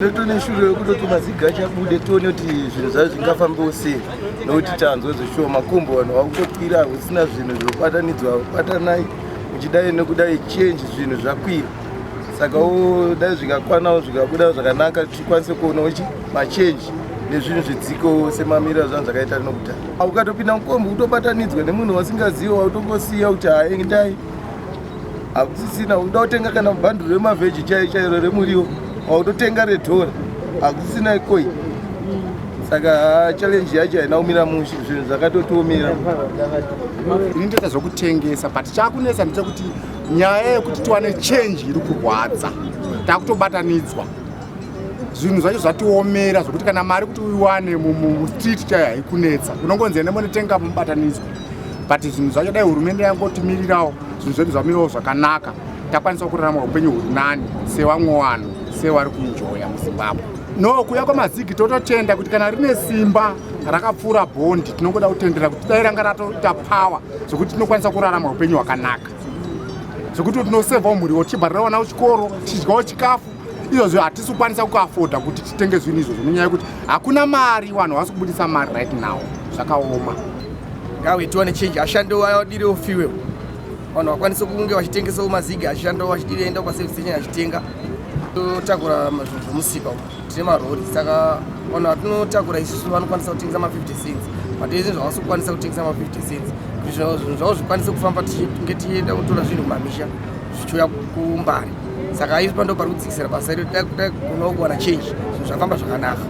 Ndotone shure yekutoti maZiG achabude tione kuti zvinhu zvazvo zvingafambawo sei, nokuti tanzwa zveshuwa makombo vanhu vakutokwira usina zvinhu zvinobatanidzwa batanai uchidai nekudai change zvinhu zvakwira. Saka dai zvingakwanawo zvikabuda zvakanaka tikwanise kuonawo machange nezvinhu zvidziko semamira zvanhu zvakaita nokudhaya. Ukatopinda mukombo utobatanidzwa nemunhu wasingazivi wautongosiya kuti endai hakusisina uda kutenga kana bhanduru remavheji chairo remuriwo wautotenga redhora hakusisina ikoi. Saka challenge yacho haina kumira mushe, zvinhu zvakatotomira. Inoita zvokutengesa but chakunesa ndechekuti nyaya yekuti tiwane change iri kurwadza, takutobatanidzwa zvinhu zvacho zvatiomera zvokuti kana mari kuti uiwane mustreet chayo haikunetsa, unongonzi ene munotenga mubatanidzwa. But zvinhu zvacho dai hurumende yangotimirirawo zvinhu zvedu zvamirawo zvakanaka, takwanisa kurarama upenyu huri nani sevamwe vanhu sevari kuenjoya muZimbabwe. No, kuya kwamaZiG tototenda kuti kana rine simba rakapfuura bhondi tinongoda kutendera kuti dai ranga ratoita power zvokuti tinokwanisa kurarama upenyu hwakanaka, zvokuti tinosevhawo muriwo tichibharirawo chikoro tichidyawo chikafu. Izvozvo hatisi kukwanisa kuafoda kuti titenge zvinhu izvozvo nenyaya yekuti hakuna mari, vanhu havasi kubudisa mari right now, zvakaoma. Ngawe tiwane change, ashande wadire ofiwe vanhu vakwanise kunge vachitengesawo maZiG, ashandawo vachidire enda kwaservice station achitenga. Totakura zvinhu zvomusika tine marori, saka vanhu vatinotakura isusu vanokwanisa kutengesa ma50 cents, but izvi zvavasi kukwanisa kutengesa ma50 cents kuti zvinhu zvavo zvikwanise kufamba tichinge tienda kutora zvinhu kumamisha zvichiuya kumbari. Saka izvi pando pari kudzikisira basa redu, dai kuona change zvinhu zvafamba zvakanaka.